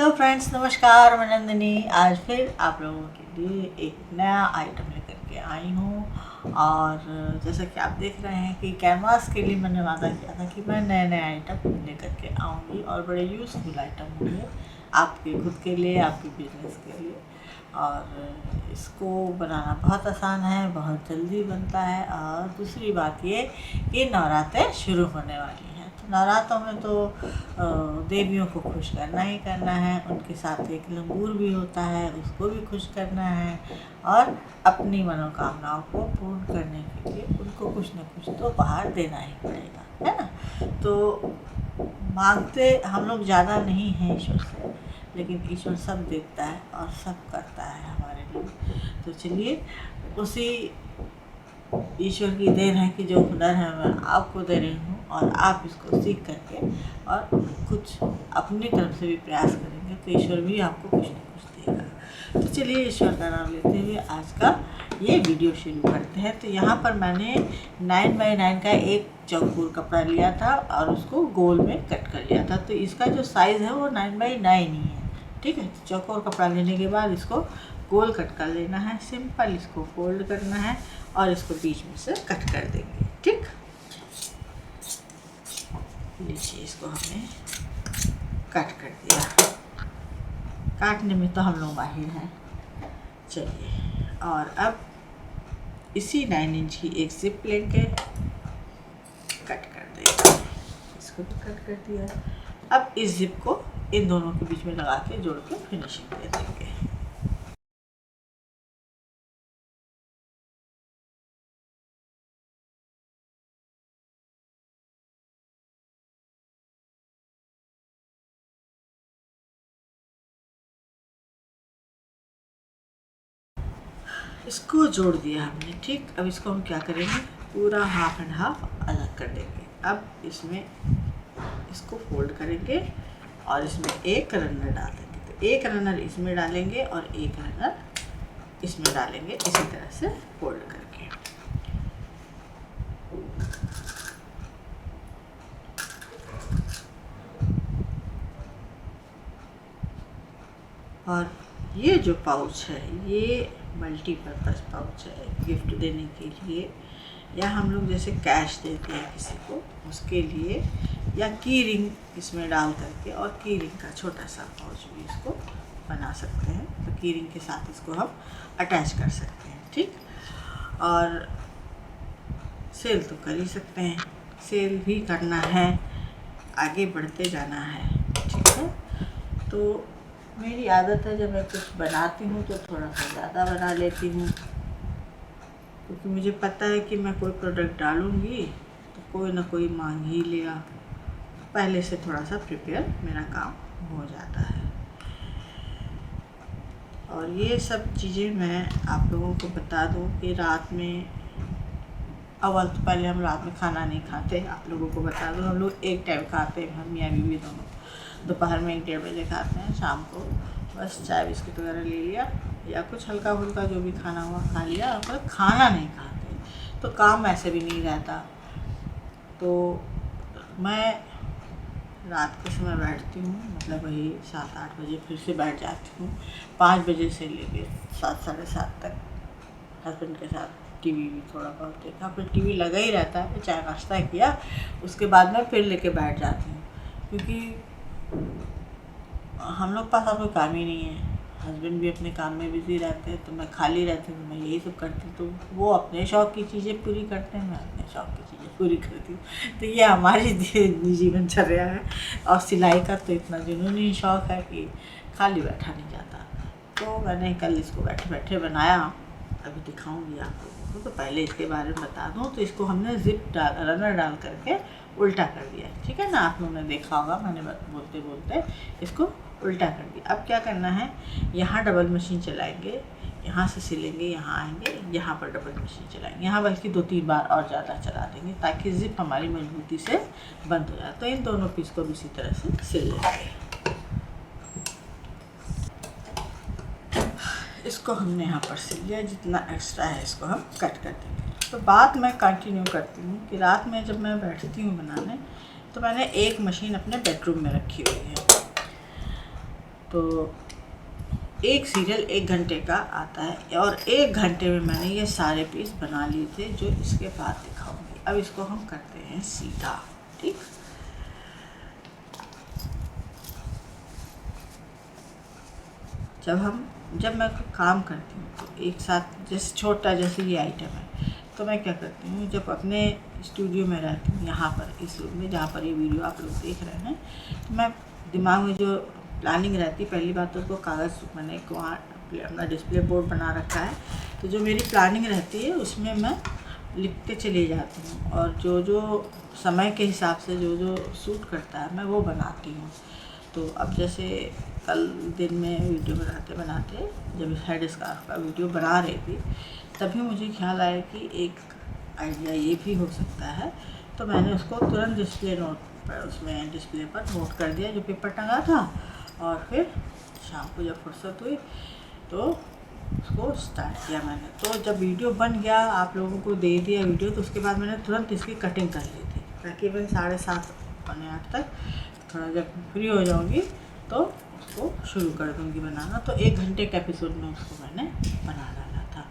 Hello friends, नमस्कार। मैं नंदिनी आज फिर आप लोगों के लिए एक नया आइटम लेकर के आई हूँ। और जैसा कि आप देख रहे हैं कि कैनवास के लिए मैंने वादा किया था कि मैं नए नए आइटम लेकर के आऊँगी और बड़े यूज़फुल आइटम होंगे आपके खुद के लिए, आपके बिजनेस के लिए। और इसको बनाना बहुत आसान है, बहुत जल्दी बनता है। और दूसरी बात ये कि नवरात्रे शुरू होने वाली हैं, तो नवरात्रों में तो देवियों को खुश करना ही करना है। उनके साथ एक लंगूर भी होता है, उसको भी खुश करना है और अपनी मनोकामनाओं को पूर्ण करने के लिए उनको कुछ न कुछ तो उपहार देना ही पड़ेगा, है ना। तो मांगते हम लोग ज़्यादा नहीं हैं ईश्वर से, लेकिन ईश्वर सब देखता है और सब करता है हमारे लिए। तो चलिए, उसी ईश्वर की देन है कि जो हुनर है मैं आपको दे रही हूँ और आप इसको सीख करके और कुछ अपनी तरफ से भी प्रयास करेंगे तो ईश्वर भी आपको कुछ न कुछ देगा। तो चलिए, ईश्वर का नाम लेते हुए आज का ये वीडियो शुरू करते हैं। तो यहाँ पर मैंने 9x9 का एक चौकोर कपड़ा लिया था और उसको गोल में कट कर लिया था। तो इसका जो साइज़ है वो 9x9 ही है, ठीक है। चौकोर कपड़ा लेने के बाद इसको गोल कट कर लेना है, सिंपल इसको फोल्ड करना है और इसको बीच में से कट कर देंगे, ठीक। लीजिए, इसको हमने कट कर दिया। काटने में तो हम लोग माहिर हैं। चलिए, और अब इसी 9 इंच की एक जिप लेके कट कर देंगे। इसको भी कट कर दिया। अब इस जिप को इन दोनों के बीच में लगा के जोड़ के फिनिशिंग दे देंगे। इसको जोड़ दिया हमने, ठीक। अब इसको हम क्या करेंगे, पूरा हाफ एंड हाफ अलग कर देंगे। अब इसमें इसको फोल्ड करेंगे और इसमें एक रनर डाल देंगे। तो एक रनर इसमें डालेंगे और एक रनर इसमें डालेंगे, इसी तरह से फोल्ड करके। और ये जो पाउच है ये मल्टीपर्पज़ पाउच है, गिफ्ट देने के लिए, या हम लोग जैसे कैश देते हैं किसी को उसके लिए, या की रिंग इसमें डाल करके और की रिंग का छोटा सा पाउच भी इसको बना सकते हैं। तो की रिंग के साथ इसको हम अटैच कर सकते हैं, ठीक। और सेल तो कर ही सकते हैं, सेल भी करना है, आगे बढ़ते जाना है, ठीक है। तो मेरी आदत है जब मैं कुछ बनाती हूँ तो थोड़ा सा ज़्यादा बना लेती हूँ, क्योंकि मुझे पता है कि मैं कोई प्रोडक्ट डालूँगी तो कोई ना कोई मांग ही लेगा। पहले से थोड़ा सा प्रिपेयर मेरा काम हो जाता है। और ये सब चीज़ें मैं आप लोगों को बता दूँ कि रात में, अव्वल तो पहले हम रात में खाना नहीं खाते। आप लोगों को बता दूँ, हम लोग एक टाइम खाते हैं, हम मियाँ बीवी दोनों। दोपहर में 1-1:30 बजे खाते हैं, शाम को बस चाय बिस्किट वगैरह ले लिया या कुछ हल्का फुल्का जो भी खाना हुआ खा लिया, पर खाना नहीं खाते तो काम ऐसे भी नहीं रहता। तो मैं रात के समय बैठती हूँ, मतलब वही 7-8 बजे फिर से बैठ जाती हूँ। 5 बजे से लेके 7-7:30 तक हस्बैंड के साथ टीवी भी थोड़ा बहुत देखा, फिर टीवी लगा ही रहता है। चाय नाश्ता किया, उसके बाद मैं फिर लेके बैठ जाती हूँ, क्योंकि हम लोग पास अब कोई काम ही नहीं है। हस्बैंड भी अपने काम में बिज़ी रहते हैं, तो मैं खाली रहती हूँ, मैं यही सब करती हूँ। तो वो अपने शौक़ की चीज़ें पूरी करते हैं, मैं अपने शौक़ की चीज़ें पूरी करती हूँ। तो ये हमारी जीवनचर्या है। और सिलाई का तो इतना जुनूनी शौक़ है कि खाली बैठा नहीं जाता। तो मैंने कल इसको बैठे बैठे बनाया, अभी दिखाऊँगी आप लोगों को। तो पहले इसके बारे में बता दूँ, तो इसको हमने रनर डाल करके उल्टा कर दिया, ठीक है ना। आप लोगों ने देखा होगा, मैंने बोलते बोलते इसको उल्टा कर दिया। अब क्या करना है, यहाँ डबल मशीन चलाएंगे, यहाँ से सिलेंगे, यहाँ आएंगे, यहाँ पर डबल मशीन चलाएंगे, यहाँ बल्कि 2-3 बार और ज़्यादा चला देंगे ताकि जिप हमारी मजबूती से बंद हो जाए। तो इन दोनों पीस को भी इसी तरह से सिल लेंगे। इसको हमने यहाँ पर सिल लिया, जितना एक्स्ट्रा है इसको हम कट कर देंगे। तो बात मैं कंटिन्यू करती हूँ कि रात में जब मैं बैठती हूँ बनाने, तो मैंने एक मशीन अपने बेडरूम में रखी हुई है। तो एक सीरियल 1 घंटे का आता है और 1 घंटे में मैंने ये सारे पीस बना लिए थे जो इसके बाद दिखाऊंगी। अब इसको हम करते हैं सीधा। ठीक, जब मैं काम करती हूँ तो एक साथ जैसे छोटा जैसे ये आइटम है तो मैं क्या करती हूँ, जब अपने स्टूडियो में रहती हूँ यहाँ पर इस रूम में जहाँ पर ये वीडियो आप लोग देख रहे हैं, तो मैं दिमाग में जो प्लानिंग रहती है, पहली बात तो उसको कागज़ मैंने वहाँ अपना डिस्प्ले बोर्ड बना रखा है, तो जो मेरी प्लानिंग रहती है उसमें मैं लिखते चली जाती हूँ और जो जो समय के हिसाब से जो जो सूट करता है मैं वो बनाती हूँ। तो अब जैसे कल दिन में वीडियो बनाते जब हेड स्कार्फ का वीडियो बना रही थी तभी मुझे ख्याल आया कि एक आइडिया ये भी हो सकता है, तो मैंने उसको तुरंत डिस्प्ले पर नोट कर दिया जो पेपर टंगा था, और फिर शाम को जब फुर्सत हुई तो उसको स्टार्ट किया मैंने। तो जब वीडियो बन गया, आप लोगों को दे दिया वीडियो, तो उसके बाद मैंने तुरंत इसकी कटिंग कर ली थी तकरीबन 7:30 पौने 8 तक। थोड़ा जब फ्री हो जाऊँगी तो उसको शुरू कर दूँगी बनाना। तो 1 घंटे के एपिसोड में उसको मैंने बना डाला था।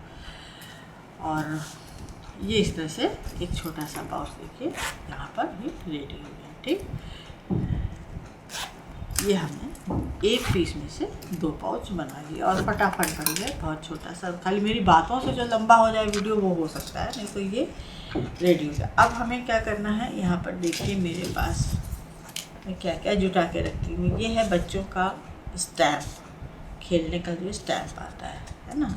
और ये इस तरह से एक छोटा सा पाउच देखिए यहाँ पर भी रेडी हो गया। ठीक, ये हमने एक पीस में से 2 पाउच बना लिया और फटाफट बन गया, बहुत छोटा सा। खाली मेरी बातों से जो लंबा हो जाए वीडियो वो हो सकता है, नहीं तो ये रेडी हो गया। अब हमें क्या करना है, यहाँ पर देखिए मेरे पास मैं क्या क्या जुटा के रखती हूँ। ये है बच्चों का स्टैम्प, खेलने का जो स्टैम्प आता है ना।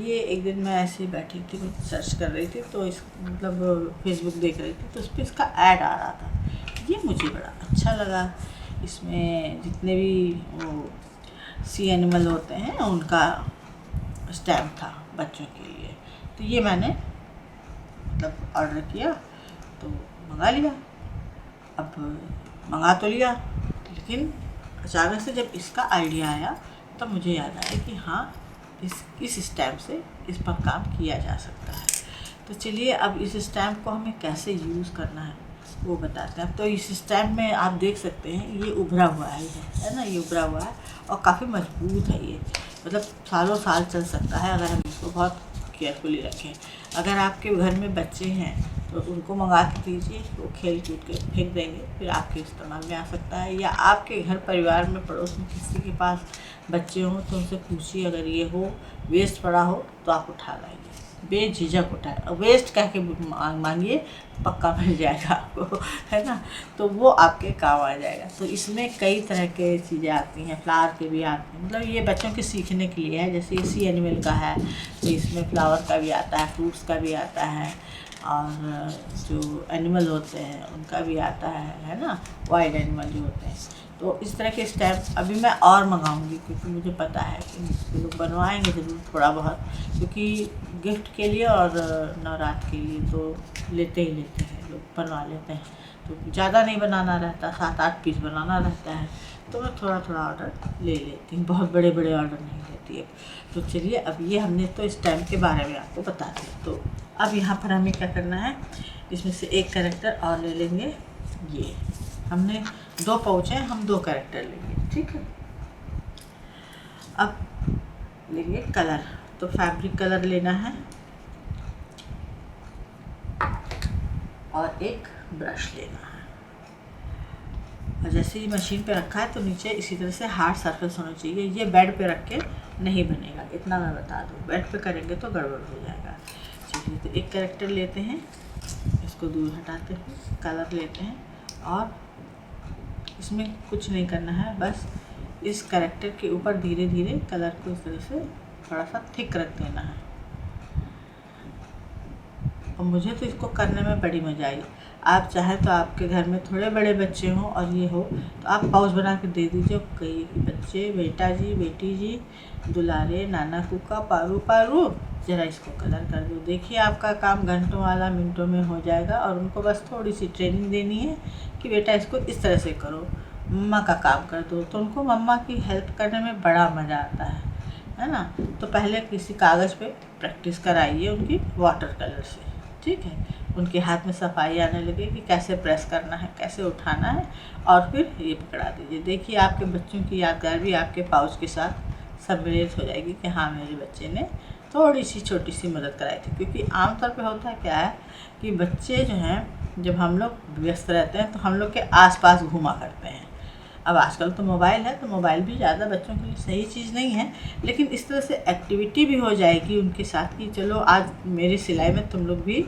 ये एक दिन मैं ऐसे ही बैठी थी, कुछ सर्च कर रही थी तो इस मतलब फेसबुक देख रही थी तो उस पर इसका ऐड आ रहा था। ये मुझे बड़ा अच्छा लगा। इसमें जितने भी वो सी एनिमल होते हैं उनका स्टैम्प था बच्चों के लिए, तो ये मैंने मतलब ऑर्डर किया तो मंगा लिया। अब मंगा तो लिया, लेकिन अचानक से जब इसका आइडिया आया तब मुझे याद आया कि हाँ इस स्टैम्प से इस पर काम किया जा सकता है। तो चलिए अब इस स्टैम्प को हमें कैसे यूज़ करना है वो बताते हैं। तो इस स्टैम्प में आप देख सकते हैं ये उभरा हुआ है ना, ये उभरा हुआ है और काफ़ी मजबूत है ये, मतलब सालों साल चल सकता है अगर हम इसको बहुत केयरफुली रखें। अगर आपके घर में बच्चे हैं तो उनको मंगा के दीजिए, वो खेल कूद के फेंक देंगे, फिर आपके इस्तेमाल में आ सकता है। या आपके घर परिवार में पड़ोस में किसी के पास बच्चे हों तो उनसे पूछिए, अगर ये हो वेस्ट पड़ा हो तो आप उठा लाइए, बेझिझक उठाए। वेस्ट कह के मांगिए, पक्का मिल जाएगा आपको, है ना। तो वो आपके काम आ जाएगा। तो इसमें कई तरह के चीज़ें आती हैं, फ्लावर के भी आते हैं, मतलब ये बच्चों के सीखने के लिए है। जैसे ये सी एनिमल का है तो इसमें फ्लावर का भी आता है, फ्रूट्स का भी आता है, और जो एनिमल होते हैं उनका भी आता है ना, वाइल्ड एनिमल जो होते हैं। तो इस तरह के स्टैम्प अभी मैं और मंगाऊंगी, क्योंकि मुझे पता है कि लोग बनवाएंगे ज़रूर थोड़ा बहुत, क्योंकि गिफ्ट के लिए और नवरात्र के लिए तो लेते ही लेते हैं लोग, बनवा लेते हैं। तो ज़्यादा नहीं बनाना रहता, 7-8 पीस बनाना रहता है, तो मैं थोड़ा थोड़ा ऑर्डर ले लेती हूँ, बहुत बड़े बड़े ऑर्डर नहीं लेती है। तो चलिए अब ये हमने तो स्टैम्प के बारे में आपको बता दिया। तो अब यहाँ पर हमें क्या करना है, इसमें से एक कैरेक्टर और ले लेंगे। ये हमने 2 पाउच हैं, हम 2 कैरेक्टर लेंगे, ठीक है। अब लेंगे कलर, तो फैब्रिक कलर लेना है और एक ब्रश लेना है। और जैसे ही मशीन पे रखा है तो नीचे इसी तरह से हार्ड सरफेस होना चाहिए। ये बेड पे रख के नहीं बनेगा, इतना मैं बता दूँ, बेड पे करेंगे तो गड़बड़ हो जाएगा। चलिए तो एक कैरेक्टर लेते हैं, इसको दूर हटाते हैं, कलर लेते हैं और इसमें कुछ नहीं करना है, बस इस कैरेक्टर के ऊपर धीरे धीरे कलर को इस तरह से थोड़ा सा थिक रख देना है। और मुझे तो इसको करने में बड़ी मज़ा आई। आप चाहें तो आपके घर में थोड़े बड़े बच्चे हों और ये हो तो आप पाउच बना के दे दीजिए, कहिए कि बच्चे, बेटा जी, बेटी जी, दुलारे, नाना कुका, पारू पारू, ज़रा इसको कलर कर दो। देखिए आपका काम घंटों वाला मिनटों में हो जाएगा। और उनको बस थोड़ी सी ट्रेनिंग देनी है कि बेटा इसको इस तरह से करो, मम्मा का काम कर दो, तो उनको मम्मा की हेल्प करने में बड़ा मज़ा आता है ना। तो पहले किसी कागज़ पे प्रैक्टिस कराइए उनकी वाटर कलर से, ठीक है। उनके हाथ में सफाई आने लगे कि कैसे प्रेस करना है, कैसे उठाना है, और फिर ये पकड़ा दीजिए। देखिए आपके बच्चों की यादगार भी आपके पाउच के साथ सम्मिलित हो जाएगी कि हाँ मेरे बच्चे ने थोड़ी सी छोटी सी मदद कराई थी। क्योंकि आमतौर पे होता क्या है कि बच्चे जो हैं, जब हम लोग व्यस्त रहते हैं तो हम लोग के आसपास घूमा करते हैं। अब आजकल तो मोबाइल है, तो मोबाइल भी ज़्यादा बच्चों के लिए सही चीज़ नहीं है, लेकिन इस तरह से एक्टिविटी भी हो जाएगी उनके साथ कि चलो आज मेरी सिलाई में तुम लोग भी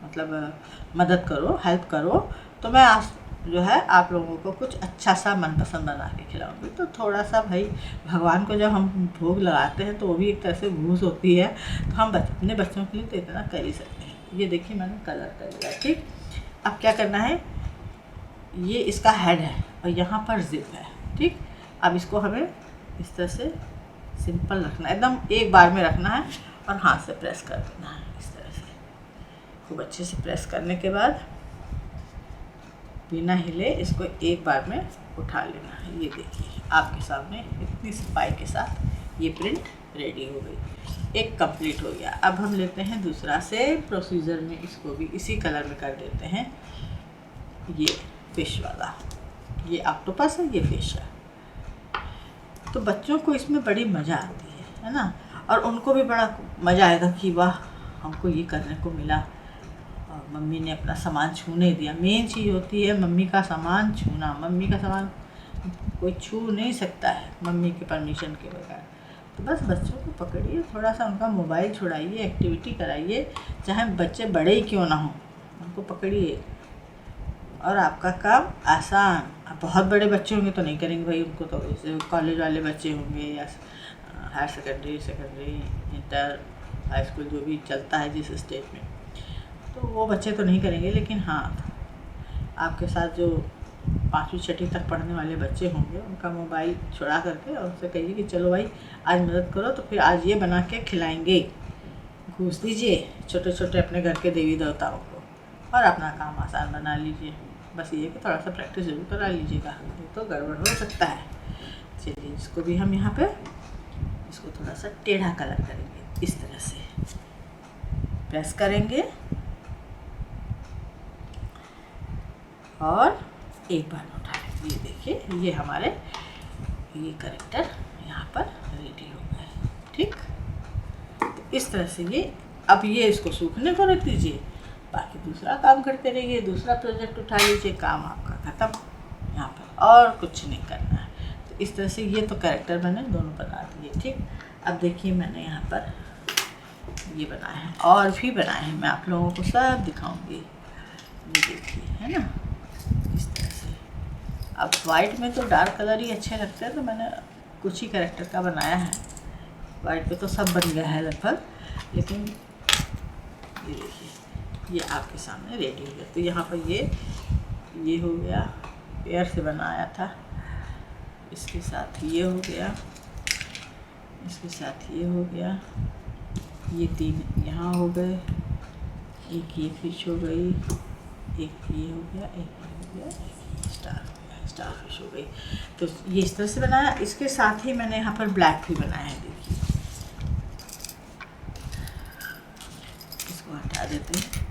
मतलब मदद करो, हेल्प करो, तो मैं आज जो है आप लोगों को कुछ अच्छा सा मनपसंद बना के खिलाऊंगी। तो थोड़ा सा भाई, भगवान को जब हम भोग लगाते हैं तो वो भी एक तरह से घूस होती है, तो हम अपने बच्चों के लिए तो इतना कर ही सकते हैं। ये देखिए मैंने कलर कर लिया। ठीक, अब क्या करना है, ये इसका हेड है और यहाँ पर जिप है। ठीक, अब इसको हमें इस तरह से सिंपल रखना है, एकदम एक बार में रखना है और हाथ से प्रेस कर देना है इस तरह से। खूब अच्छे से प्रेस करने के बाद बिना हिले इसको एक बार में उठा लेना है। ये देखिए आपके सामने इतनी सफाई के साथ ये प्रिंट रेडी हो गई, एक कंप्लीट हो गया। अब हम लेते हैं दूसरा से प्रोसीजर में, इसको भी इसी कलर में कर देते हैं। ये फिश वाला, ये ऑक्टोपस है, ये फिश है। तो बच्चों को इसमें बड़ी मज़ा आती है ना, और उनको भी बड़ा मज़ा आएगा कि वाह हमको ये करने को मिला और मम्मी ने अपना सामान छूने दिया। मेन चीज़ होती है मम्मी का सामान छूना। मम्मी का सामान कोई छू नहीं सकता है मम्मी के परमिशन के बगैर। तो बस बच्चों को पकड़िए, थोड़ा सा उनका मोबाइल छुड़ाइए, एक्टिविटी कराइए, चाहे बच्चे बड़े ही क्यों ना हों, उनको पकड़िए और आपका काम आसान। अब बहुत बड़े बच्चे होंगे तो नहीं करेंगे भाई, उनको तो जैसे कॉलेज वाले बच्चे होंगे या higher secondary, inter, high school जो भी चलता है जिस स्टेट में, तो वो बच्चे तो नहीं करेंगे। लेकिन हाँ, आपके साथ जो 5वीं 6वीं तक पढ़ने वाले बच्चे होंगे, उनका मोबाइल छुड़ा करके और उनसे कहिए कि चलो भाई आज मदद करो, तो फिर आज ये बना के खिलाएंगे। घूस दीजिए छोटे छोटे अपने घर के देवी देवताओं को और अपना काम आसान बना लीजिए। बस ये कि थोड़ा सा प्रैक्टिस जरूर करा लीजिएगा, तो गड़बड़ हो सकता है। चलिए इसको भी हम यहाँ पे इसको थोड़ा सा टेढ़ा कलर करेंगे, इस तरह से प्रेस करेंगे और एक बार उठा लेंगे। ये देखिए ये हमारे ये कैरेक्टर यहाँ पर रेडी हो गए। ठीक, तो इस तरह से ये, अब ये इसको सूखने को रख दीजिए, बाकी दूसरा काम करते रहिए, दूसरा प्रोजेक्ट उठा लीजिए, काम आपका ख़त्म। यहाँ पर और कुछ नहीं करना है। तो इस तरह से ये तो कैरेक्टर मैंने दोनों बना दिए। ठीक, अब देखिए मैंने यहाँ पर ये बनाया है, और भी बनाए हैं, मैं आप लोगों को सब दिखाऊंगी। ये देखिए, है ना, इस तरह से। अब वाइट में तो डार्क कलर ही अच्छे लगते हैं, तो मैंने कुछ ही कैरेक्टर का बनाया है। वाइट पे तो सब बन गया है लगभग, लेकिन ये देखिए ये आपके सामने रेडी हो गया। तो यहाँ पर ये हो गया, पेयर से बनाया था, इसके साथ ये हो गया, इसके साथ ये हो गया, ये 3 यहाँ हो गए, एक ये फिश हो गई, एक ये हो गया, एक ये हो गया, एक स्टार फिश हो गई। तो ये इस तरह से बनाया। इसके साथ ही मैंने यहाँ पर ब्लैक भी बनाया है। देखिए इसको हटा देते हैं,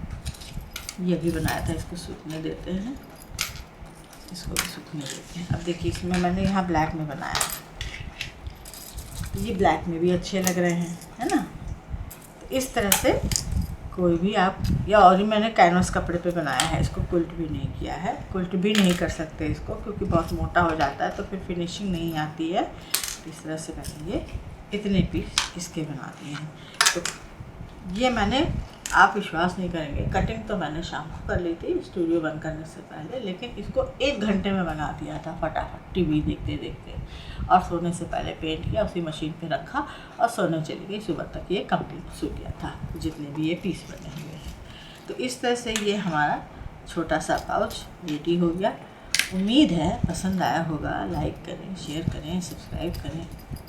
ये भी बनाया था, इसको सूखने देते हैं, इसको भी सूखने देते हैं। अब देखिए इसमें मैंने यहाँ ब्लैक में बनाया, तो ये ब्लैक में भी अच्छे लग रहे हैं, है ना। तो इस तरह से कोई भी आप, या और ही मैंने कैनवस कपड़े पे बनाया है, इसको क्विल्ट भी नहीं किया है। क्विल्ट भी नहीं कर सकते इसको, क्योंकि बहुत मोटा हो जाता है तो फिर फिनिशिंग नहीं आती है। इस तरह से मैंने ये इतने पीस इसके बना दिए हैं। तो ये मैंने, आप विश्वास नहीं करेंगे, कटिंग तो मैंने शाम को कर ली थी स्टूडियो बंद करने से पहले, लेकिन इसको 1 घंटे में बना दिया था फटाफट, टीवी देखते देखते, और सोने से पहले पेंट किया, उसी मशीन पे रखा और सोने चली गई। सुबह तक ये कंप्लीट सूख गया था, जितने भी ये पीस बने हुए हैं। तो इस तरह से ये हमारा छोटा सा पाउच रेडी हो गया। उम्मीद है पसंद आया होगा। लाइक करें, शेयर करें, सब्सक्राइब करें,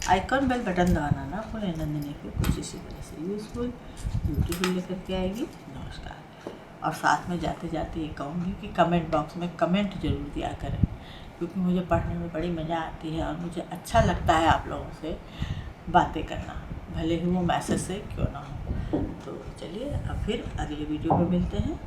आइकॉन बेल बटन दबाना ना भूलें। नंदिनी को कुछ इसी तरह से यूज़फुल ब्यूटीफुल लेकर के आएगी। नमस्कार। और साथ में जाते जाते ये कहूँगी कि कमेंट बॉक्स में कमेंट ज़रूर दिया करें, क्योंकि मुझे पढ़ने में बड़ी मज़ा आती है और मुझे अच्छा लगता है आप लोगों से बातें करना, भले ही वो मैसेज से क्यों ना हो। तो चलिए अब फिर अगले वीडियो में मिलते हैं।